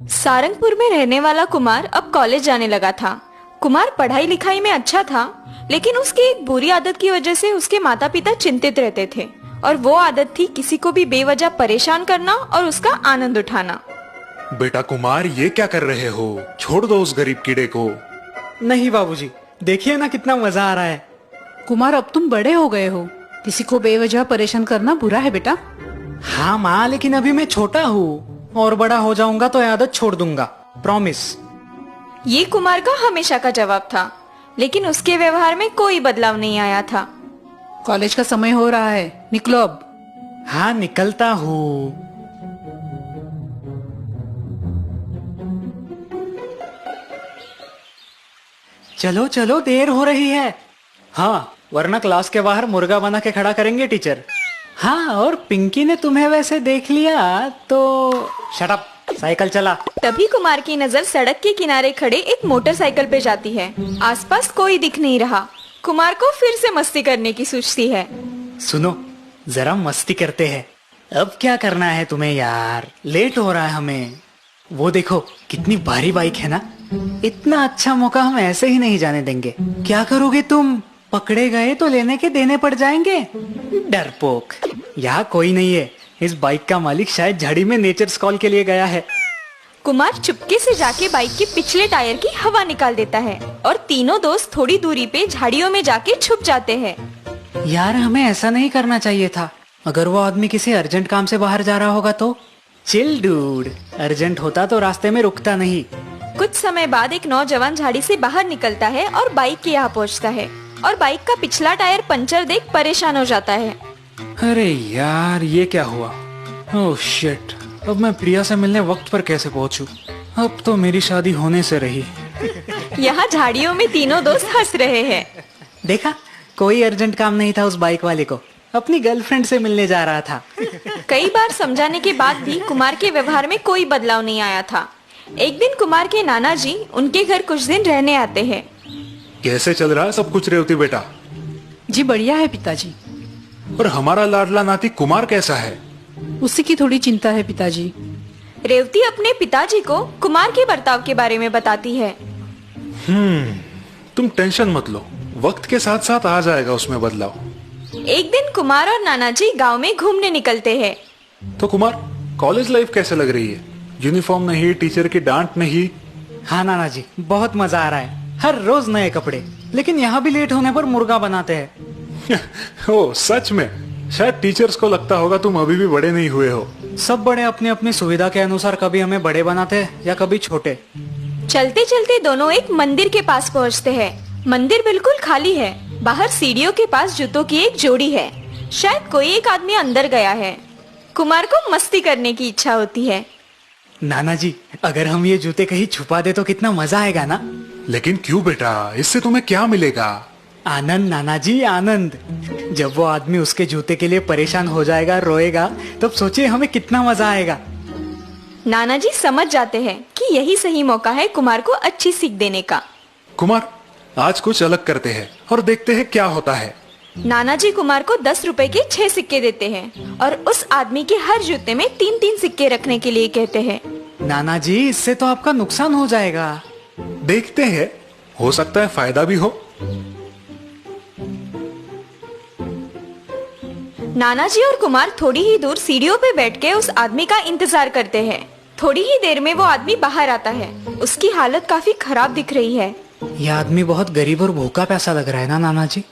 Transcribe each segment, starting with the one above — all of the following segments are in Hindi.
सारंगपुर में रहने वाला कुमार अब कॉलेज जाने लगा था। कुमार पढ़ाई लिखाई में अच्छा था, लेकिन उसकी एक बुरी आदत की वजह से उसके माता पिता चिंतित रहते थे और वो आदत थी किसी को भी बेवजह परेशान करना और उसका आनंद उठाना। बेटा कुमार, ये क्या कर रहे हो? छोड़ दो उस गरीब कीड़े को। नहीं बाबूजी, देखिए ना कितना मजा आ रहा है। कुमार, अब तुम बड़े हो गए हो, किसी को बेवजह परेशान करना बुरा है बेटा। हाँ माँ, लेकिन अभी मैं छोटा हूँ और बड़ा हो जाऊंगा तो ये आदत छोड़ दूंगा, प्रॉमिस। ये कुमार का हमेशा का जवाब था, लेकिन उसके व्यवहार में कोई बदलाव नहीं आया था। कॉलेज का समय हो रहा है, निकलो अब। हाँ, निकलता हूँ। चलो चलो, देर हो रही है। हाँ, वरना क्लास के बाहर मुर्गा बना के खड़ा करेंगे टीचर। हाँ, और पिंकी ने तुम्हें वैसे देख लिया तो शट अप, साइकिल चला। तभी कुमार की नजर सड़क के किनारे खड़े एक मोटरसाइकिल पे जाती है। आसपास कोई दिख नहीं रहा। कुमार को फिर से मस्ती करने की सूझती है। सुनो, जरा मस्ती करते हैं। अब क्या करना है तुम्हें यार, लेट हो रहा है हमें। वो देखो कितनी भारी बाइक है ना। इतना अच्छा मौका हम ऐसे ही नहीं जाने देंगे। क्या करोगे तुम? पकड़े गए तो लेने के देने पड़ जाएंगे। डरपोक, यहाँ कोई नहीं है। इस बाइक का मालिक शायद झाड़ी में नेचर्स कॉल के लिए गया है। कुमार चुपके से जाके बाइक के पिछले टायर की हवा निकाल देता है और तीनों दोस्त थोड़ी दूरी पे झाड़ियों में जाके छुप जाते हैं। यार, हमें ऐसा नहीं करना चाहिए था। अगर वो आदमी किसी अर्जेंट काम से बाहर जा रहा होगा तो? चिल डूड, अर्जेंट होता तो रास्ते में रुकता नहीं। कुछ समय बाद एक नौजवान झाड़ी से बाहर निकलता है और बाइक के यहाँ पहुँचता है और बाइक का पिछला टायर पंचर देख परेशान हो जाता है। अरे यार, ये क्या हुआ? ओह शिट, अब मैं प्रिया से मिलने वक्त पर कैसे पहुंचूं? अब तो मेरी शादी होने से रही। यहाँ झाड़ियों में तीनों दोस्त हंस रहे हैं। देखा, कोई अर्जेंट काम नहीं था उस बाइक वाले को, अपनी गर्लफ्रेंड से मिलने जा रहा था। कई बार समझाने के बाद भी कुमार के व्यवहार में कोई बदलाव नहीं आया था। एक दिन कुमार के नाना जी उनके घर कुछ दिन रहने आते हैं। कैसे चल रहा है सब कुछ रेवती बेटा? जी बढ़िया है पिताजी। और हमारा लाडला नाती कुमार कैसा है? उसी की थोड़ी चिंता है पिताजी। रेवती अपने पिताजी को कुमार के बर्ताव के बारे में बताती है। तुम टेंशन मत लो, वक्त के साथ साथ आ जाएगा उसमें बदलाव। एक दिन कुमार और नाना जी गाँव में घूमने निकलते हैं। तो कुमार, कॉलेज लाइफ कैसे लग रही है? यूनिफॉर्म नहीं, टीचर की डांट नहीं। हाँ नाना जी, बहुत मजा आ रहा है। हर रोज नए कपड़े, लेकिन यहाँ भी लेट होने पर मुर्गा बनाते हैं। ओ सच में? शायद टीचर्स को लगता होगा तुम अभी भी बड़े नहीं हुए हो। सब बड़े अपनी अपनी सुविधा के अनुसार कभी हमें बड़े बनाते हैं या कभी छोटे। चलते चलते दोनों एक मंदिर के पास पहुँचते हैं। मंदिर बिल्कुल खाली है। बाहर सीढ़ियों के पास जूतों की एक जोड़ी है। शायद कोई एक आदमी अंदर गया है। कुमार को मस्ती करने की इच्छा होती है। नाना जी, अगर हम ये जूते कहीं छुपा दे तो कितना मजा आएगा ना। लेकिन क्यों बेटा, इससे तुम्हें क्या मिलेगा? आनंद नाना जी, आनंद। जब वो आदमी उसके जूते के लिए परेशान हो जाएगा, रोएगा, तब सोचिए हमें कितना मजा आएगा। नाना जी समझ जाते हैं कि यही सही मौका है कुमार को अच्छी सीख देने का। कुमार, आज कुछ अलग करते हैं और देखते हैं क्या होता है। नाना जी कुमार को 10 रुपए के 6 सिक्के देते हैं और उस आदमी के हर जूते में 3-3 सिक्के रखने के लिए कहते हैं। नाना जी, इससे तो आपका नुकसान हो जाएगा। देखते हैं, हो सकता है फायदा भी हो। नाना जी और कुमार थोड़ी ही दूर सीढ़ियों पे बैठ के उस आदमी का इंतजार करते हैं। थोड़ी ही देर में वो आदमी बाहर आता है। उसकी हालत काफी खराब दिख रही है। यह आदमी बहुत गरीब और भूखा प्यासा लग रहा है ना नाना जी।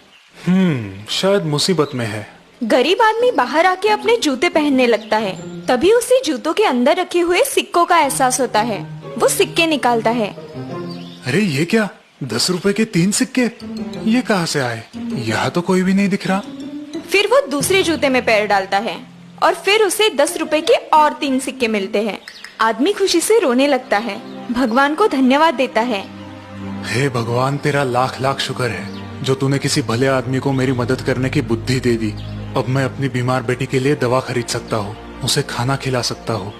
शायद मुसीबत में है। गरीब आदमी बाहर आके अपने जूते पहनने लगता है। तभी उसे जूतों के अंदर रखे हुए सिक्कों का एहसास होता है। वो सिक्के निकालता है। अरे ये क्या, 10 रुपए के 3 सिक्के? ये कहाँ से आए? यहाँ तो कोई भी नहीं दिख रहा। फिर वो दूसरे जूते में पैर डालता है और फिर उसे 10 रुपए के और 3 सिक्के मिलते हैं। आदमी खुशी से रोने लगता है, भगवान को धन्यवाद देता है। हे भगवान, तेरा लाख लाख शुक्र है जो तूने किसी भले आदमी को मेरी मदद करने की बुद्धि दे दी। अब मैं अपनी बीमार बेटी के लिए दवा खरीद सकता हूँ, उसे खाना खिला सकता हूँ।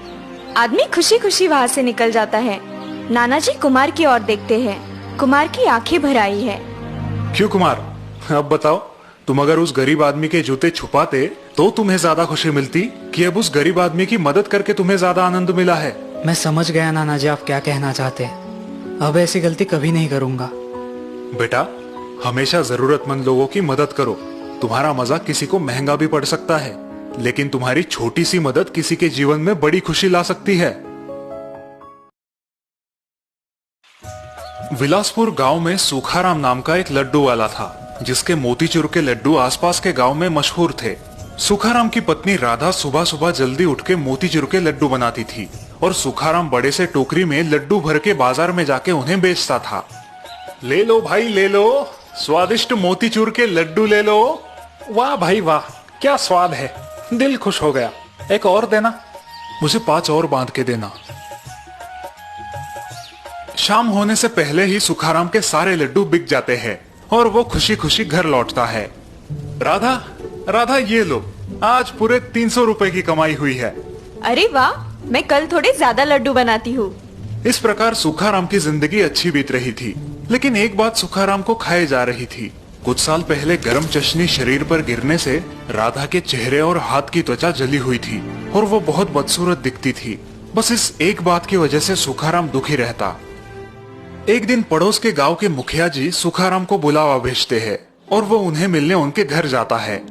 आदमी खुशी खुशी वहाँ से निकल जाता है। नाना जी कुमार की ओर देखते हैं। कुमार की आंखें भर आई है। क्यों कुमार, अब बताओ, तुम अगर उस गरीब आदमी के जूते छुपाते तो तुम्हें ज्यादा खुशी मिलती कि अब उस गरीब आदमी की मदद करके तुम्हें ज्यादा आनंद मिला है? मैं समझ गया नाना जी आप क्या कहना चाहते हैं। अब ऐसी गलती कभी नहीं करूंगा। बेटा, हमेशा जरूरतमंद लोगों की मदद करो। तुम्हारा मजाक किसी को महंगा भी पड़ सकता है, लेकिन तुम्हारी छोटी सी मदद किसी के जीवन में बड़ी खुशी ला सकती है। विलासपुर गांव में सुखाराम नाम का एक लड्डू वाला था, जिसके मोतीचूर के लड्डू आसपास के गांव में मशहूर थे। सुखाराम की पत्नी राधा सुबह सुबह जल्दी उठ के मोतीचूर के लड्डू बनाती थी और सुखाराम बड़े से टोकरी में लड्डू भर के बाजार में जाके उन्हें बेचता था। ले लो भाई ले लो, स्वादिष्ट मोतीचूर के लड्डू ले लो। वाह भाई वाह, क्या स्वाद है, दिल खुश हो गया। एक और देना। मुझे 5 और बांध के देना। शाम होने से पहले ही सुखाराम के सारे लड्डू बिक जाते हैं और वो खुशी खुशी घर लौटता है। राधा राधा ये लो, आज पूरे 300 रुपए की कमाई हुई है। अरे वाह, मैं कल थोड़े ज्यादा लड्डू बनाती हूँ। इस प्रकार सुखाराम की जिंदगी अच्छी बीत रही थी, लेकिन एक बात सुखाराम को खाए जा रही थी। कुछ साल पहले गर्म चशनी शरीर पर गिरने से राधा के चेहरे और हाथ की त्वचा जली हुई थी और वो बहुत बदसूरत दिखती थी। बस इस एक बात की वजह से सुखाराम दुखी रहता। एक दिन पड़ोस के गांव के मुखिया जी सुखाराम को बुलावा भेजते हैं और वो उन्हें मिलने उनके घर जाता है।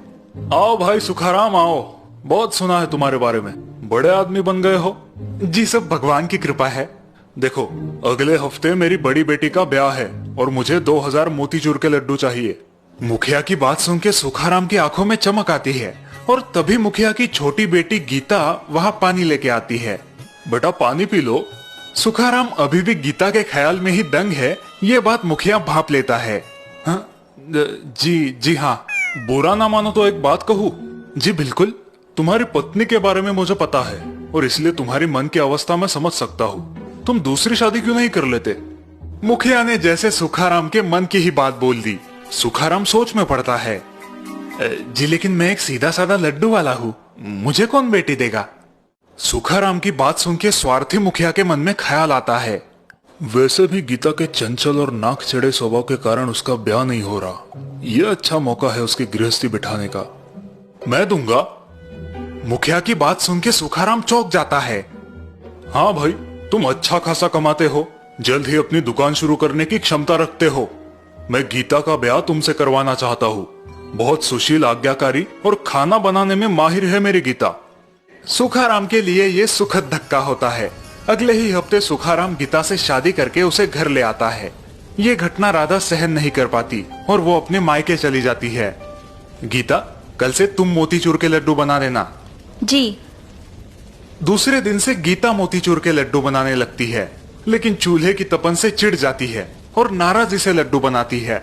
आओ भाई सुखाराम आओ, बहुत सुना है तुम्हारे बारे में, बड़े आदमी बन गए हो। जी सब भगवान की कृपा है। देखो, अगले हफ्ते मेरी बड़ी बेटी का ब्याह है और मुझे 2000 मोतीचूर के लड्डू चाहिए। मुखिया की बात सुन के सुखाराम की आंखों में चमक आती है और तभी मुखिया की छोटी बेटी गीता वहां पानी लेके आती है। बेटा पानी पी लो। सुखाराम अभी भी गीता के ख्याल में ही दंग है, ये बात मुखिया भाप लेता है। हाँ, जी हाँ, बुरा ना मानो तो एक बात कहूँ। जी बिल्कुल, तुम्हारी पत्नी के बारे में मुझे पता है और इसलिए तुम्हारी मन की अवस्था में समझ सकता हूँ। तुम दूसरी शादी क्यों नहीं कर लेते? मुखिया ने जैसे सुखाराम के मन की ही बात बोल दी। सुखाराम सोच में पड़ता है। जी लेकिन मैं एक सीधा साधा लड्डू वाला हूँ, मुझे कौन बेटी देगा? सुखाराम की बात सुन के स्वार्थी मुखिया के मन में ख्याल आता है, वैसे भी गीता के चंचल और नाक चढ़े स्वभाव के कारण उसका ब्याह नहीं हो रहा। यह अच्छा मौका है उसकी गृहस्थी बिठाने का। मैं दूंगा। मुखिया की बात सुन के सुखाराम चौंक जाता है। हाँ भाई, तुम अच्छा खासा कमाते हो, जल्द ही अपनी दुकान शुरू करने की क्षमता रखते हो। मैं गीता का ब्याह तुमसे करवाना चाहता हूँ। बहुत सुशील, आज्ञाकारी और खाना बनाने में माहिर है मेरी गीता। सुखाराम के लिए ये सुखद धक्का होता है। अगले ही हफ्ते सुखाराम गीता से शादी करके उसे घर ले आता है। ये घटना राधा सहन नहीं कर पाती और वो अपने मायके चली जाती है। गीता, कल से तुम मोतीचूर के लड्डू बना देना। जी। दूसरे दिन से गीता मोतीचूर के लड्डू बनाने लगती है, लेकिन चूल्हे की तपन से चिढ़ जाती है और नाराजी से लड्डू बनाती है।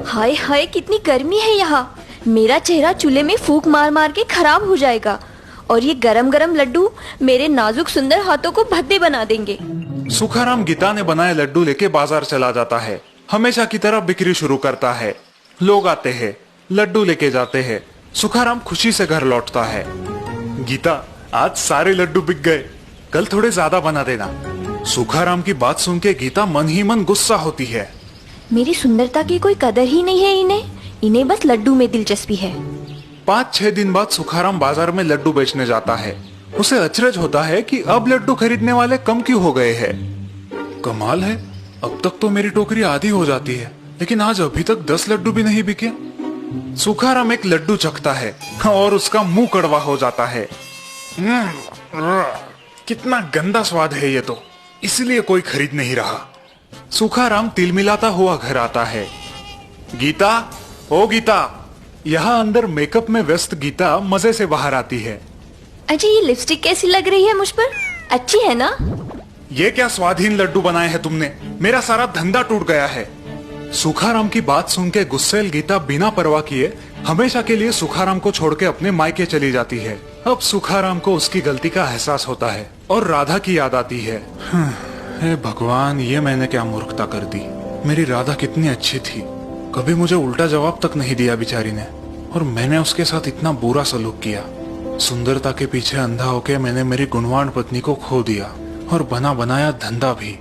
हाय हाय, कितनी गर्मी है यहाँ। मेरा चेहरा चूल्हे में फूंक मार मार के खराब हो जाएगा और ये गरम गरम लड्डू मेरे नाजुक सुंदर हाथों को भद्दे बना देंगे। सुखाराम गीता ने बनाए लड्डू लेके बाजार चला जाता है। हमेशा की तरह बिक्री शुरू करता है। लोग आते हैं, लड्डू लेके जाते हैं। सुखाराम खुशी से घर लौटता है। गीता, आज सारे लड्डू बिक गए, कल थोड़े ज्यादा बना देना। सुखाराम की बात सुन के गीता मन ही मन गुस्सा होती है। मेरी सुंदरता की कोई कदर ही नहीं है इन्हें बस लड्डू में दिलचस्पी है। 5-6 दिन बाद सुखाराम बाजार में लड्डू बेचने जाता है। उसे अचरज होता है कि अब लड्डू खरीदने वाले कम क्यों हो गए हैं। कमाल है, अब तक तो मेरी टोकरी आधी हो जाती है, लेकिन आज अभी तक 10 लड्डू भी नहीं बिके। सुखाराम एक लड्डू चखता है और उसका मुंह कड़वा हो जाता है। कितना गंदा स्वाद है ये तो, इसलिए कोई खरीद नहीं रहा। सुखाराम तिलमिलाता हुआ घर आता है। गीता, ओ गीता। यहाँ अंदर मेकअप में व्यस्त गीता मजे से बाहर आती है। अच्छा, ये लिपस्टिक कैसी लग रही है मुझ पर? अच्छी है ना? ये क्या स्वाधीन लड्डू बनाए हैं तुमने, मेरा सारा धंधा टूट गया है। सुखाराम की बात सुन के गुस्सेल गीता बिना परवाह किए हमेशा के लिए सुखाराम को छोड़ के अपने मायके चली जाती है। अब सुखाराम को उसकी गलती का एहसास होता है और राधा की याद आती है। हे भगवान, ये मैंने क्या मूर्खता कर दी। मेरी राधा कितनी अच्छी थी, कभी मुझे उल्टा जवाब तक नहीं दिया बेचारी ने, और मैंने उसके साथ इतना बुरा सलूक किया। सुंदरता के पीछे अंधा होके मैंने मेरी गुणवान पत्नी को खो दिया और बना बनाया धंधा भी।